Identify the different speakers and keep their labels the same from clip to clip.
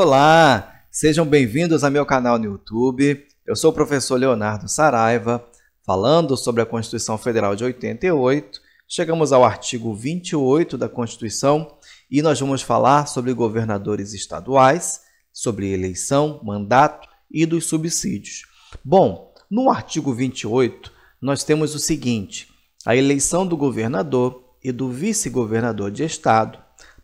Speaker 1: Olá, sejam bem-vindos ao meu canal no YouTube. Eu sou o professor Leonardo Saraiva, falando sobre a Constituição Federal de 88. Chegamos ao artigo 28 da Constituição e nós vamos falar sobre governadores estaduais, sobre eleição, mandato e dos subsídios. Bom, no artigo 28, nós temos o seguinte: a eleição do governador e do vice-governador de estado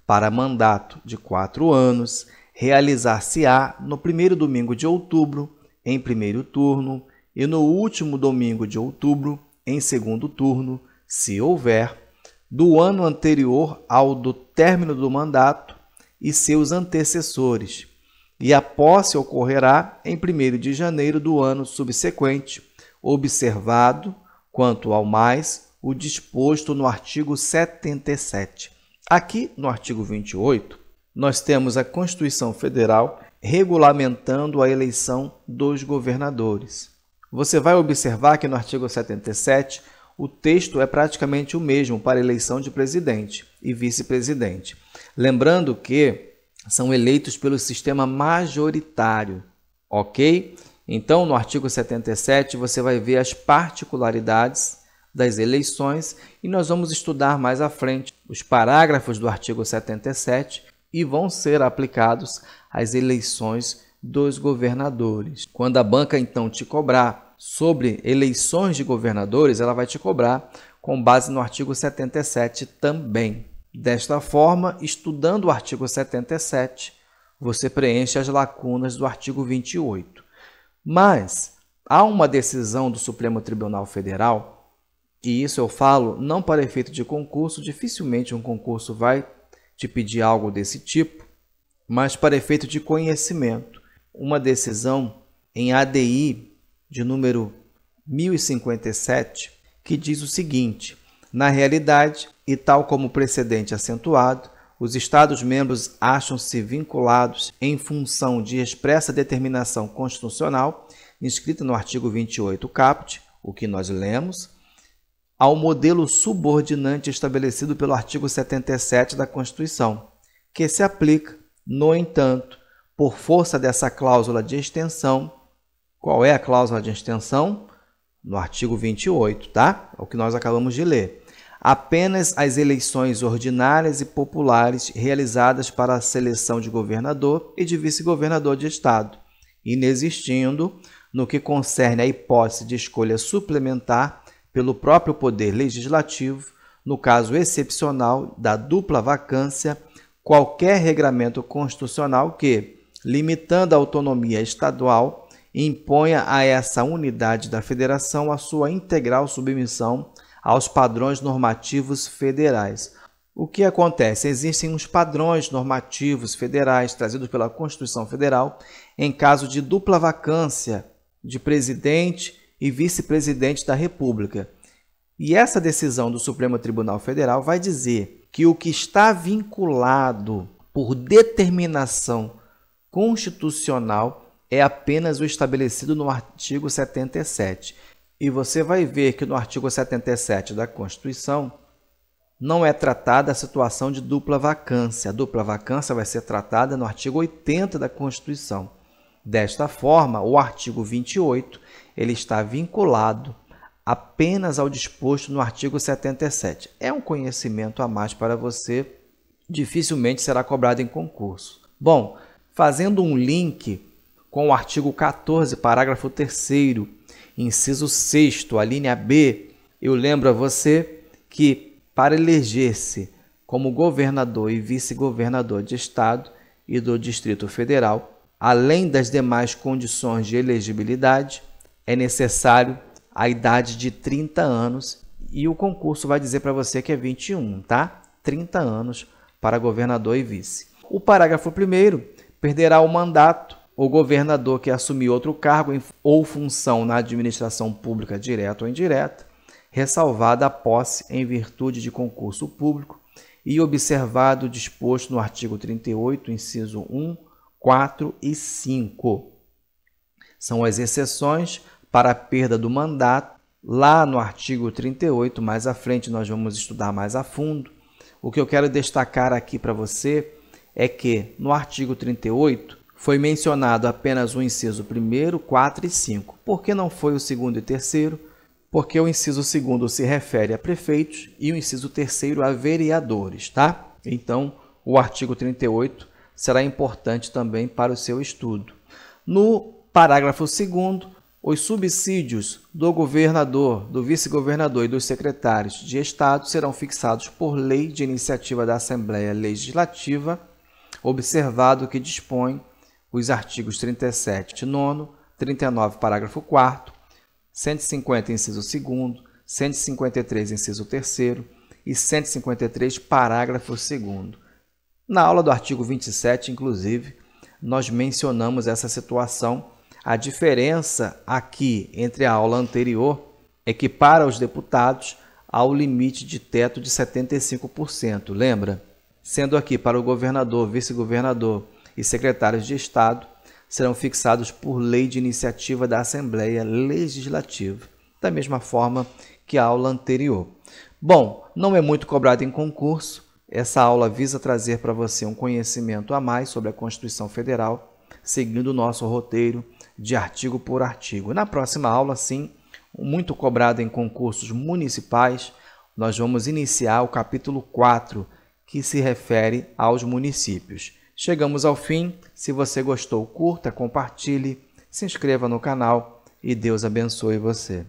Speaker 1: para mandato de 4 anos realizar-se-á no primeiro domingo de outubro, em primeiro turno, e no último domingo de outubro, em segundo turno, se houver, do ano anterior ao do término do mandato e seus antecessores, e a posse ocorrerá em 1º de janeiro do ano subsequente, observado, quanto ao mais, o disposto no artigo 77. Aqui, no artigo 28, nós temos a Constituição Federal regulamentando a eleição dos governadores. Você vai observar que no artigo 77 o texto é praticamente o mesmo para a eleição de presidente e vice-presidente. Lembrando que são eleitos pelo sistema majoritário, ok? Então, no artigo 77, você vai ver as particularidades das eleições e nós vamos estudar mais à frente os parágrafos do artigo 77 e vão ser aplicados às eleições dos governadores. Quando a banca, então, te cobrar sobre eleições de governadores, ela vai te cobrar com base no artigo 77 também. Desta forma, estudando o artigo 77, você preenche as lacunas do artigo 28. Mas há uma decisão do Supremo Tribunal Federal, e isso eu falo não para efeito de concurso, dificilmente um concurso vai te pedir algo desse tipo, mas para efeito de conhecimento. Uma decisão em ADI de número 1057, que diz o seguinte: na realidade, e tal como precedente acentuado, os Estados-membros acham-se vinculados em função de expressa determinação constitucional, inscrita no artigo 28 caput, o que nós lemos, ao modelo subordinante estabelecido pelo artigo 77 da Constituição, que se aplica, no entanto, por força dessa cláusula de extensão. Qual é a cláusula de extensão? No artigo 28, tá? É o que nós acabamos de ler. Apenas as eleições ordinárias e populares realizadas para a seleção de governador e de vice-governador de estado, inexistindo, no que concerne à hipótese de escolha suplementar pelo próprio Poder Legislativo, no caso excepcional da dupla vacância, qualquer regramento constitucional que, limitando a autonomia estadual, imponha a essa unidade da federação a sua integral submissão aos padrões normativos federais. O que acontece? Existem uns padrões normativos federais trazidos pela Constituição Federal em caso de dupla vacância de presidente e vice-presidente da República. E essa decisão do Supremo Tribunal Federal vai dizer que o que está vinculado por determinação constitucional é apenas o estabelecido no artigo 77. E você vai ver que no artigo 77 da Constituição não é tratada a situação de dupla vacância. A dupla vacância vai ser tratada no artigo 80 da Constituição. Desta forma, o artigo 28 ele está vinculado apenas ao disposto no artigo 77. É um conhecimento a mais para você, dificilmente será cobrado em concurso. Bom, fazendo um link com o artigo 14, parágrafo 3º, inciso 6º, a linha B, eu lembro a você que para eleger-se como governador e vice-governador de estado e do Distrito Federal, além das demais condições de elegibilidade, é necessário a idade de 30 anos e o concurso vai dizer para você que é 21, tá? 30 anos para governador e vice. O parágrafo 1º perderá o mandato o governador que assumir outro cargo ou função na administração pública direta ou indireta, ressalvada a posse em virtude de concurso público e observado o disposto no artigo 38, inciso 1, 4 e 5. São as exceções para a perda do mandato. Lá no artigo 38, mais à frente nós vamos estudar mais a fundo. O que eu quero destacar aqui para você é que no artigo 38 Foi mencionado apenas o inciso 1º, 4 e 5. Por que não foi o 2º e 3º? Porque o inciso 2º se refere a prefeitos e o inciso 3º a vereadores, tá? Então, o artigo 38 será importante também para o seu estudo. No parágrafo 2º, os subsídios do governador, do vice-governador e dos secretários de Estado serão fixados por lei de iniciativa da Assembleia Legislativa, observado que dispõe os artigos 37, 9º, 39, parágrafo 4º, 150, inciso 2º, 153, inciso 3º e 153, parágrafo 2º. Na aula do artigo 27, inclusive, nós mencionamos essa situação. A diferença aqui entre a aula anterior é que para os deputados há o limite de teto de 75%, lembra? Sendo aqui para o governador, vice-governador e secretários de Estado, serão fixados por lei de iniciativa da Assembleia Legislativa, da mesma forma que a aula anterior. Bom, não é muito cobrado em concurso, essa aula visa trazer para você um conhecimento a mais sobre a Constituição Federal, seguindo o nosso roteiro de artigo por artigo. Na próxima aula, sim, muito cobrado em concursos municipais, nós vamos iniciar o capítulo 4, que se refere aos municípios. Chegamos ao fim. Se você gostou, curta, compartilhe, se inscreva no canal e Deus abençoe você.